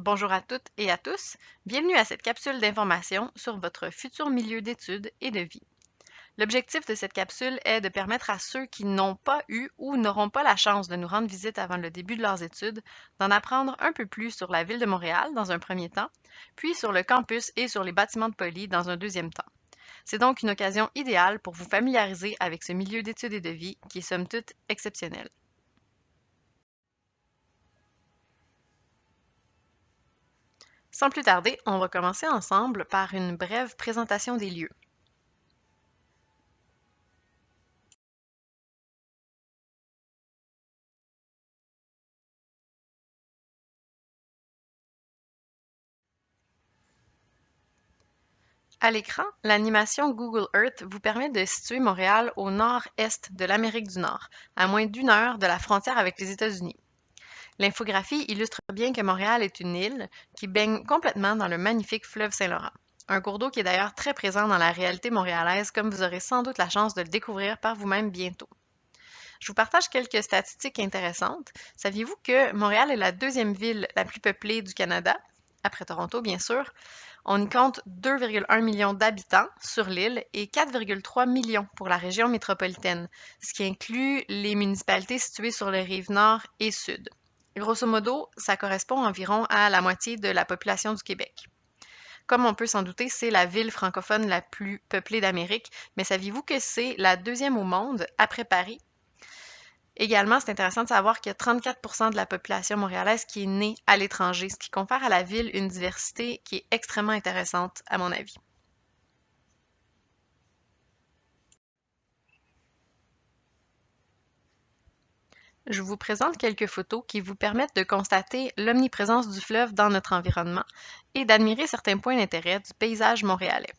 Bonjour à toutes et à tous, bienvenue à cette capsule d'information sur votre futur milieu d'études et de vie. L'objectif de cette capsule est de permettre à ceux qui n'ont pas eu ou n'auront pas la chance de nous rendre visite avant le début de leurs études d'en apprendre un peu plus sur la ville de Montréal dans un premier temps, puis sur le campus et sur les bâtiments de Poly dans un deuxième temps. C'est donc une occasion idéale pour vous familiariser avec ce milieu d'études et de vie qui est somme toute exceptionnel. Sans plus tarder, on va commencer ensemble par une brève présentation des lieux. À l'écran, l'animation Google Earth vous permet de situer Montréal au nord-est de l'Amérique du Nord, à moins d'1 heure de la frontière avec les États-Unis. L'infographie illustre bien que Montréal est une île qui baigne complètement dans le magnifique fleuve Saint-Laurent. Un cours d'eau qui est d'ailleurs très présent dans la réalité montréalaise, comme vous aurez sans doute la chance de le découvrir par vous-même bientôt. Je vous partage quelques statistiques intéressantes. Saviez-vous que Montréal est la deuxième ville la plus peuplée du Canada, après Toronto bien sûr? On y compte 2,1 millions d'habitants sur l'île et 4,3 millions pour la région métropolitaine, ce qui inclut les municipalités situées sur les rives nord et sud. Grosso modo, ça correspond environ à la moitié de la population du Québec. Comme on peut s'en douter, c'est la ville francophone la plus peuplée d'Amérique, mais saviez-vous que c'est la deuxième au monde après Paris? Également, c'est intéressant de savoir qu'il y a 34 de la population montréalaise qui est née à l'étranger, ce qui confère à la ville une diversité qui est extrêmement intéressante, à mon avis. Je vous présente quelques photos qui vous permettent de constater l'omniprésence du fleuve dans notre environnement et d'admirer certains points d'intérêt du paysage montréalais.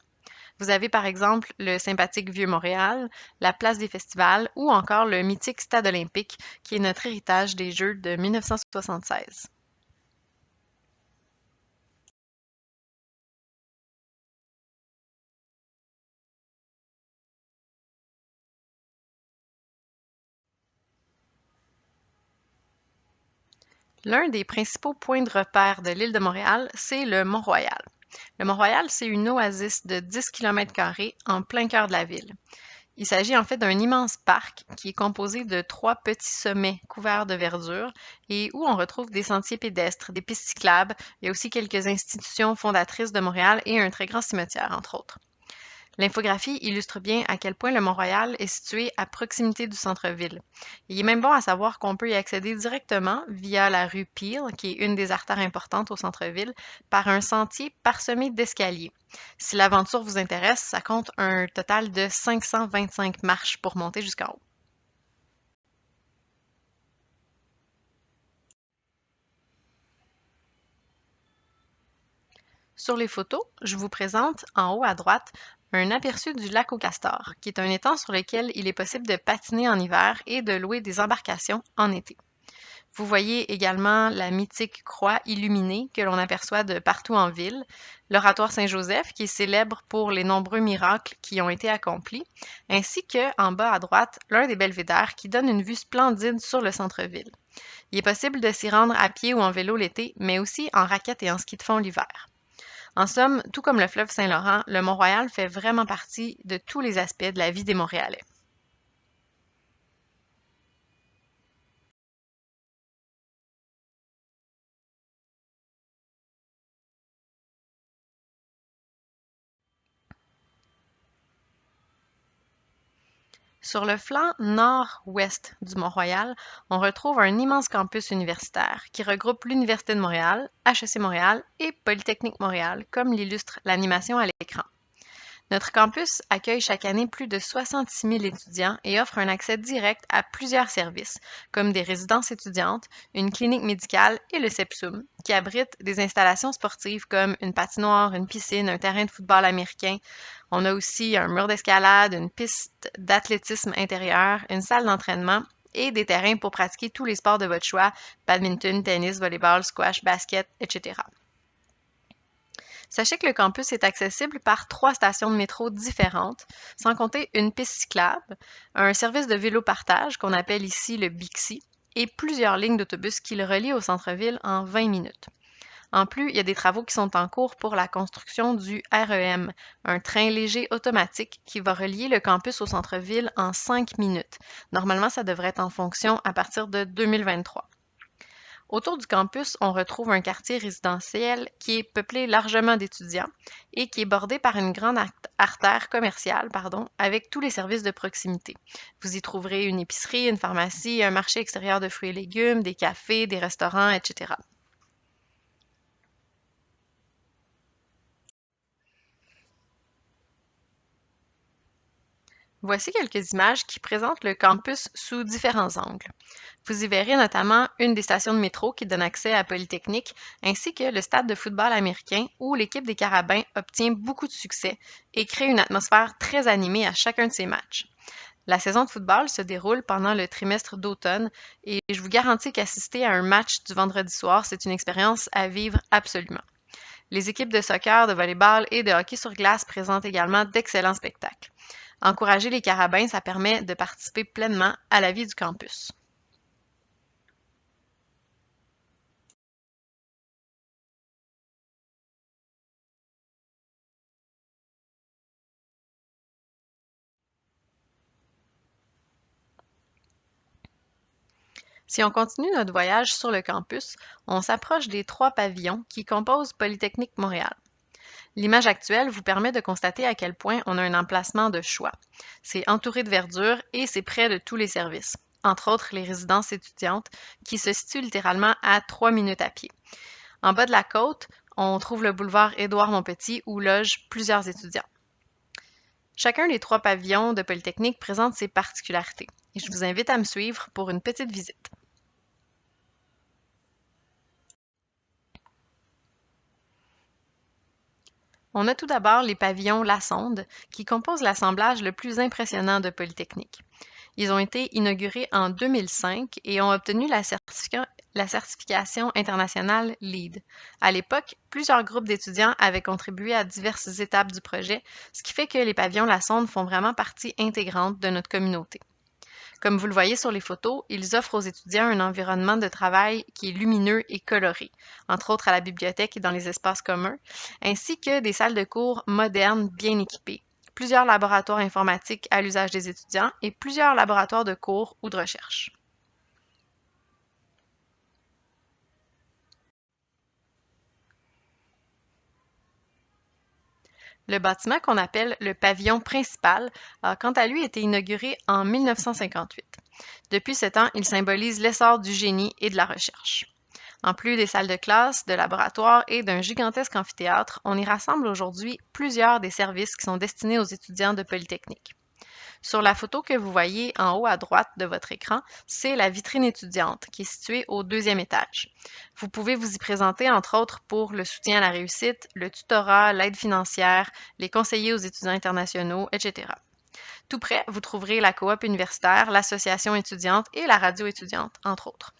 Vous avez par exemple le sympathique Vieux-Montréal, la place des festivals ou encore le mythique Stade olympique qui est notre héritage des Jeux de 1976. L'un des principaux points de repère de l'île de Montréal, c'est le Mont-Royal. Le Mont-Royal, c'est une oasis de 10 km² en plein cœur de la ville. Il s'agit en fait d'un immense parc qui est composé de 3 petits sommets couverts de verdure et où on retrouve des sentiers pédestres, des pistes cyclables, il y a aussi quelques institutions fondatrices de Montréal et un très grand cimetière, entre autres. L'infographie illustre bien à quel point le Mont-Royal est situé à proximité du centre-ville. Il est même bon à savoir qu'on peut y accéder directement via la rue Peel, qui est une des artères importantes au centre-ville, par un sentier parsemé d'escaliers. Si l'aventure vous intéresse, ça compte un total de 525 marches pour monter jusqu'en haut. Sur les photos, je vous présente en haut à droite un aperçu du lac aux castors, qui est un étang sur lequel il est possible de patiner en hiver et de louer des embarcations en été. Vous voyez également la mythique croix illuminée que l'on aperçoit de partout en ville, l'oratoire Saint-Joseph qui est célèbre pour les nombreux miracles qui ont été accomplis, ainsi que, en bas à droite, l'un des belvédères qui donne une vue splendide sur le centre-ville. Il est possible de s'y rendre à pied ou en vélo l'été, mais aussi en raquettes et en ski de fond l'hiver. En somme, tout comme le fleuve Saint-Laurent, le Mont-Royal fait vraiment partie de tous les aspects de la vie des Montréalais. Sur le flanc nord-ouest du Mont-Royal, on retrouve un immense campus universitaire qui regroupe l'Université de Montréal, HEC Montréal et Polytechnique Montréal, comme l'illustre l'animation à l'écran. Notre campus accueille chaque année plus de 66 000 étudiants et offre un accès direct à plusieurs services, comme des résidences étudiantes, une clinique médicale et le CEPSUM, qui abrite des installations sportives comme une patinoire, une piscine, un terrain de football américain. On a aussi un mur d'escalade, une piste d'athlétisme intérieur, une salle d'entraînement et des terrains pour pratiquer tous les sports de votre choix, badminton, tennis, volleyball, squash, basket, etc. Sachez que le campus est accessible par 3 stations de métro différentes, sans compter une piste cyclable, un service de vélo partage qu'on appelle ici le Bixi et plusieurs lignes d'autobus qui le relient au centre-ville en 20 minutes. En plus, il y a des travaux qui sont en cours pour la construction du REM, un train léger automatique qui va relier le campus au centre-ville en 5 minutes. Normalement, ça devrait être en fonction à partir de 2023. Autour du campus, on retrouve un quartier résidentiel qui est peuplé largement d'étudiants et qui est bordé par une grande artère commerciale, avec tous les services de proximité. Vous y trouverez une épicerie, une pharmacie, un marché extérieur de fruits et légumes, des cafés, des restaurants, etc. Voici quelques images qui présentent le campus sous différents angles. Vous y verrez notamment une des stations de métro qui donne accès à Polytechnique, ainsi que le stade de football américain où l'équipe des Carabins obtient beaucoup de succès et crée une atmosphère très animée à chacun de ses matchs. La saison de football se déroule pendant le trimestre d'automne et je vous garantis qu'assister à un match du vendredi soir, c'est une expérience à vivre absolument. Les équipes de soccer, de volleyball et de hockey sur glace présentent également d'excellents spectacles. Encourager les Carabins, ça permet de participer pleinement à la vie du campus. Si on continue notre voyage sur le campus, on s'approche des 3 pavillons qui composent Polytechnique Montréal. L'image actuelle vous permet de constater à quel point on a un emplacement de choix. C'est entouré de verdure et c'est près de tous les services, entre autres les résidences étudiantes qui se situent littéralement à 3 minutes à pied. En bas de la côte, on trouve le boulevard Édouard-Montpetit où logent plusieurs étudiants. Chacun des 3 pavillons de Polytechnique présente ses particularités et je vous invite à me suivre pour une petite visite. On a tout d'abord les pavillons Lassonde, qui composent l'assemblage le plus impressionnant de Polytechnique. Ils ont été inaugurés en 2005 et ont obtenu la certification internationale LEED. À l'époque, plusieurs groupes d'étudiants avaient contribué à diverses étapes du projet, ce qui fait que les pavillons Lassonde font vraiment partie intégrante de notre communauté. Comme vous le voyez sur les photos, ils offrent aux étudiants un environnement de travail qui est lumineux et coloré, entre autres à la bibliothèque et dans les espaces communs, ainsi que des salles de cours modernes bien équipées, plusieurs laboratoires informatiques à l'usage des étudiants et plusieurs laboratoires de cours ou de recherche. Le bâtiment qu'on appelle le pavillon principal a quant à lui été inauguré en 1958. Depuis ce temps, il symbolise l'essor du génie et de la recherche. En plus des salles de classe, de laboratoire et d'un gigantesque amphithéâtre, on y rassemble aujourd'hui plusieurs des services qui sont destinés aux étudiants de Polytechnique. Sur la photo que vous voyez en haut à droite de votre écran, c'est la vitrine étudiante qui est située au 2e étage. Vous pouvez vous y présenter entre autres pour le soutien à la réussite, le tutorat, l'aide financière, les conseillers aux étudiants internationaux, etc. Tout près, vous trouverez la coop universitaire, l'association étudiante et la radio étudiante, entre autres.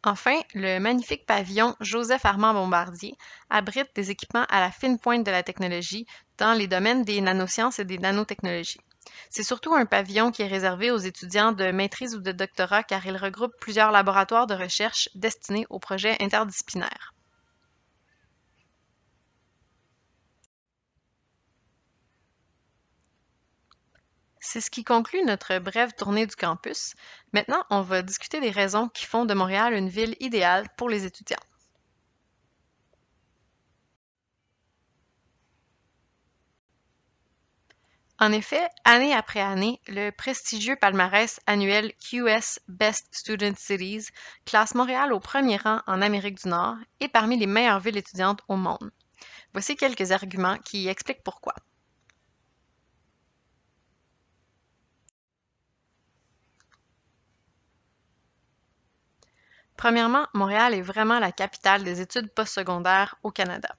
Enfin, le magnifique pavillon Joseph-Armand-Bombardier abrite des équipements à la fine pointe de la technologie dans les domaines des nanosciences et des nanotechnologies. C'est surtout un pavillon qui est réservé aux étudiants de maîtrise ou de doctorat car il regroupe plusieurs laboratoires de recherche destinés aux projets interdisciplinaires. C'est ce qui conclut notre brève tournée du campus. Maintenant, on va discuter des raisons qui font de Montréal une ville idéale pour les étudiants. En effet, année après année, le prestigieux palmarès annuel QS Best Student Cities classe Montréal au premier rang en Amérique du Nord et parmi les meilleures villes étudiantes au monde. Voici quelques arguments qui expliquent pourquoi. Premièrement, Montréal est vraiment la capitale des études postsecondaires au Canada.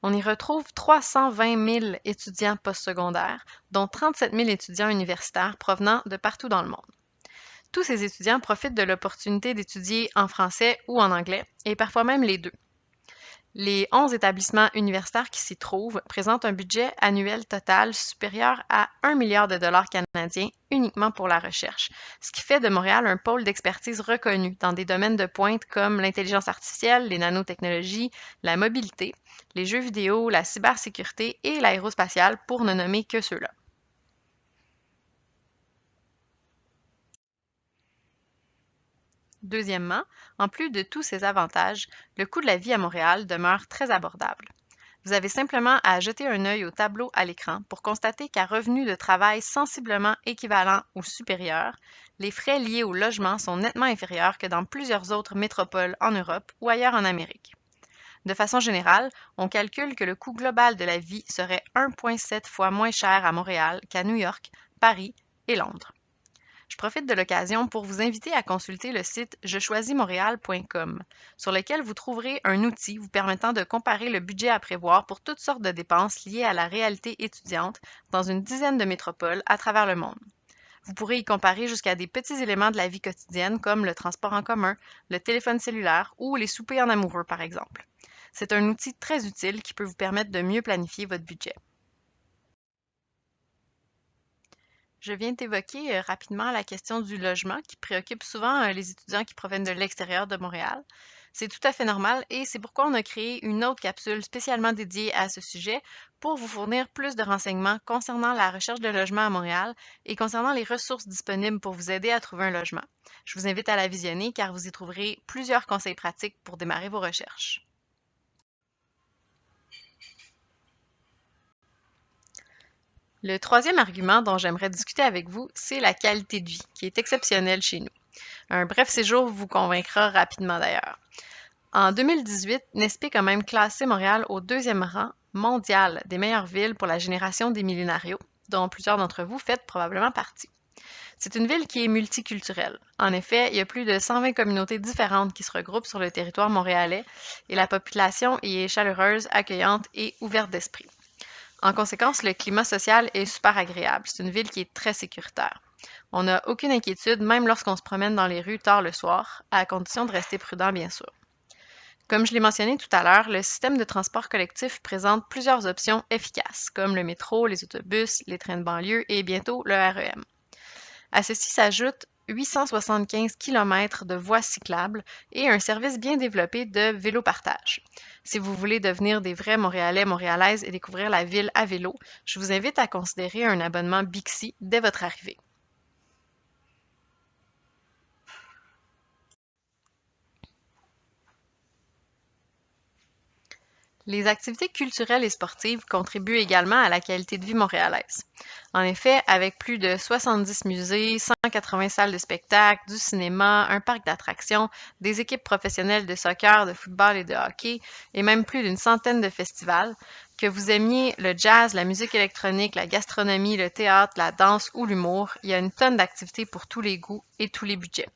On y retrouve 320 000 étudiants postsecondaires, dont 37 000 étudiants universitaires provenant de partout dans le monde. Tous ces étudiants profitent de l'opportunité d'étudier en français ou en anglais, et parfois même les deux. Les 11 établissements universitaires qui s'y trouvent présentent un budget annuel total supérieur à 1 milliard de dollars canadiens uniquement pour la recherche, ce qui fait de Montréal un pôle d'expertise reconnu dans des domaines de pointe comme l'intelligence artificielle, les nanotechnologies, la mobilité, les jeux vidéo, la cybersécurité et l'aérospatiale, pour ne nommer que ceux-là. Deuxièmement, en plus de tous ces avantages, le coût de la vie à Montréal demeure très abordable. Vous avez simplement à jeter un œil au tableau à l'écran pour constater qu'à revenu de travail sensiblement équivalent ou supérieur, les frais liés au logement sont nettement inférieurs que dans plusieurs autres métropoles en Europe ou ailleurs en Amérique. De façon générale, on calcule que le coût global de la vie serait 1,7 fois moins cher à Montréal qu'à New York, Paris et Londres. Je profite de l'occasion pour vous inviter à consulter le site jechoisis-montréal.com, sur lequel vous trouverez un outil vous permettant de comparer le budget à prévoir pour toutes sortes de dépenses liées à la réalité étudiante dans une dizaine de métropoles à travers le monde. Vous pourrez y comparer jusqu'à des petits éléments de la vie quotidienne comme le transport en commun, le téléphone cellulaire ou les soupers en amoureux par exemple. C'est un outil très utile qui peut vous permettre de mieux planifier votre budget. Je viens d'évoquer rapidement la question du logement qui préoccupe souvent les étudiants qui proviennent de l'extérieur de Montréal. C'est tout à fait normal et c'est pourquoi on a créé une autre capsule spécialement dédiée à ce sujet pour vous fournir plus de renseignements concernant la recherche de logement à Montréal et concernant les ressources disponibles pour vous aider à trouver un logement. Je vous invite à la visionner car vous y trouverez plusieurs conseils pratiques pour démarrer vos recherches. Le troisième argument dont j'aimerais discuter avec vous, c'est la qualité de vie, qui est exceptionnelle chez nous. Un bref séjour vous convaincra rapidement d'ailleurs. En 2018, NESPIC a même classé Montréal au deuxième rang mondial des meilleures villes pour la génération des millénarios, dont plusieurs d'entre vous faites probablement partie. C'est une ville qui est multiculturelle. En effet, il y a plus de 120 communautés différentes qui se regroupent sur le territoire montréalais et la population y est chaleureuse, accueillante et ouverte d'esprit. En conséquence, le climat social est super agréable. C'est une ville qui est très sécuritaire. On n'a aucune inquiétude, même lorsqu'on se promène dans les rues tard le soir, à condition de rester prudent, bien sûr. Comme je l'ai mentionné tout à l'heure, le système de transport collectif présente plusieurs options efficaces, comme le métro, les autobus, les trains de banlieue et bientôt le REM. À ceci s'ajoutent 875 km de voies cyclables et un service bien développé de vélo-partage. Si vous voulez devenir des vrais Montréalais, Montréalaises et découvrir la ville à vélo, je vous invite à considérer un abonnement Bixi dès votre arrivée. Les activités culturelles et sportives contribuent également à la qualité de vie montréalaise. En effet, avec plus de 70 musées, 180 salles de spectacle, du cinéma, un parc d'attractions, des équipes professionnelles de soccer, de football et de hockey, et même plus d'une centaine de festivals, que vous aimiez le jazz, la musique électronique, la gastronomie, le théâtre, la danse ou l'humour, il y a une tonne d'activités pour tous les goûts et tous les budgets.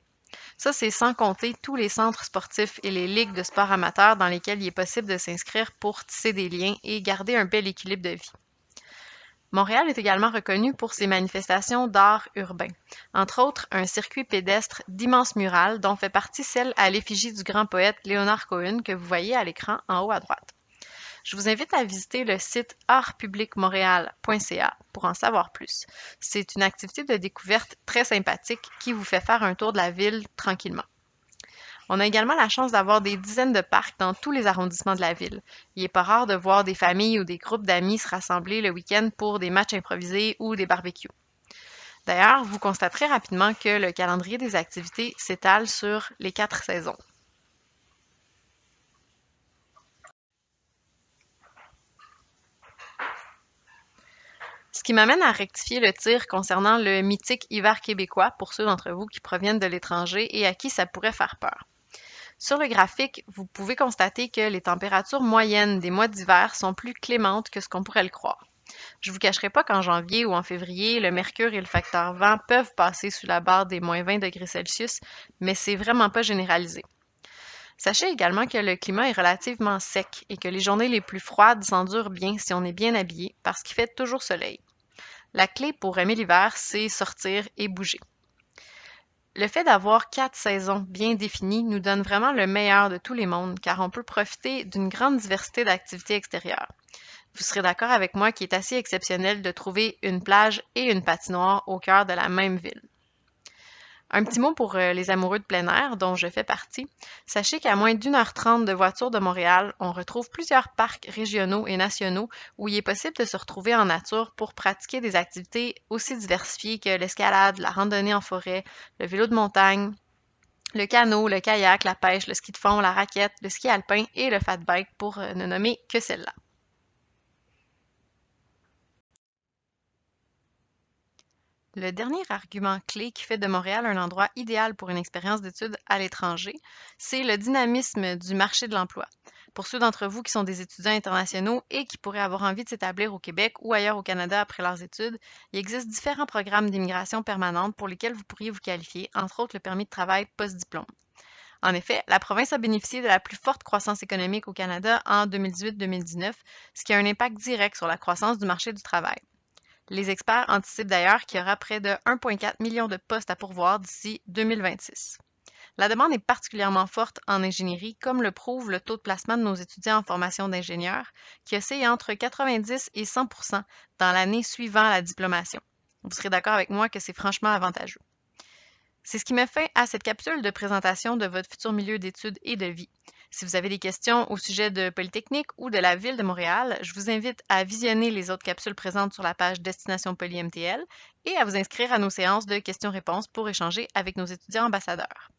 Ça, c'est sans compter tous les centres sportifs et les ligues de sport amateurs dans lesquels il est possible de s'inscrire pour tisser des liens et garder un bel équilibre de vie. Montréal est également reconnu pour ses manifestations d'art urbain, entre autres un circuit pédestre d'immenses murales dont fait partie celle à l'effigie du grand poète Léonard Cohen que vous voyez à l'écran en haut à droite. Je vous invite à visiter le site artpublicmontréal.ca pour en savoir plus. C'est une activité de découverte très sympathique qui vous fait faire un tour de la ville tranquillement. On a également la chance d'avoir des dizaines de parcs dans tous les arrondissements de la ville. Il n'est pas rare de voir des familles ou des groupes d'amis se rassembler le week-end pour des matchs improvisés ou des barbecues. D'ailleurs, vous constaterez rapidement que le calendrier des activités s'étale sur les 4 saisons. Ce qui m'amène à rectifier le tir concernant le mythique hiver québécois pour ceux d'entre vous qui proviennent de l'étranger et à qui ça pourrait faire peur. Sur le graphique, vous pouvez constater que les températures moyennes des mois d'hiver sont plus clémentes que ce qu'on pourrait le croire. Je ne vous cacherai pas qu'en janvier ou en février, le mercure et le facteur vent peuvent passer sous la barre des moins 20 degrés Celsius, mais c'est vraiment pas généralisé. Sachez également que le climat est relativement sec et que les journées les plus froides s'endurent bien si on est bien habillé parce qu'il fait toujours soleil. La clé pour aimer l'hiver, c'est sortir et bouger. Le fait d'avoir 4 saisons bien définies nous donne vraiment le meilleur de tous les mondes, car on peut profiter d'une grande diversité d'activités extérieures. Vous serez d'accord avec moi qu'il est assez exceptionnel de trouver une plage et une patinoire au cœur de la même ville. Un petit mot pour les amoureux de plein air, dont je fais partie. Sachez qu'à moins d'1 h 30 de voiture de Montréal, on retrouve plusieurs parcs régionaux et nationaux où il est possible de se retrouver en nature pour pratiquer des activités aussi diversifiées que l'escalade, la randonnée en forêt, le vélo de montagne, le canot, le kayak, la pêche, le ski de fond, la raquette, le ski alpin et le fat bike pour ne nommer que celle-là. Le dernier argument clé qui fait de Montréal un endroit idéal pour une expérience d'études à l'étranger, c'est le dynamisme du marché de l'emploi. Pour ceux d'entre vous qui sont des étudiants internationaux et qui pourraient avoir envie de s'établir au Québec ou ailleurs au Canada après leurs études, il existe différents programmes d'immigration permanente pour lesquels vous pourriez vous qualifier, entre autres le permis de travail post-diplôme. En effet, la province a bénéficié de la plus forte croissance économique au Canada en 2018-2019, ce qui a un impact direct sur la croissance du marché du travail. Les experts anticipent d'ailleurs qu'il y aura près de 1,4 million de postes à pourvoir d'ici 2026. La demande est particulièrement forte en ingénierie, comme le prouve le taux de placement de nos étudiants en formation d'ingénieur, qui oscille entre 90 et 100 dans l'année suivant la diplomation. Vous serez d'accord avec moi que c'est franchement avantageux. C'est ce qui met fin à cette capsule de présentation de votre futur milieu d'études et de vie. Si vous avez des questions au sujet de Polytechnique ou de la Ville de Montréal, je vous invite à visionner les autres capsules présentes sur la page Destination Poly MTL et à vous inscrire à nos séances de questions-réponses pour échanger avec nos étudiants ambassadeurs.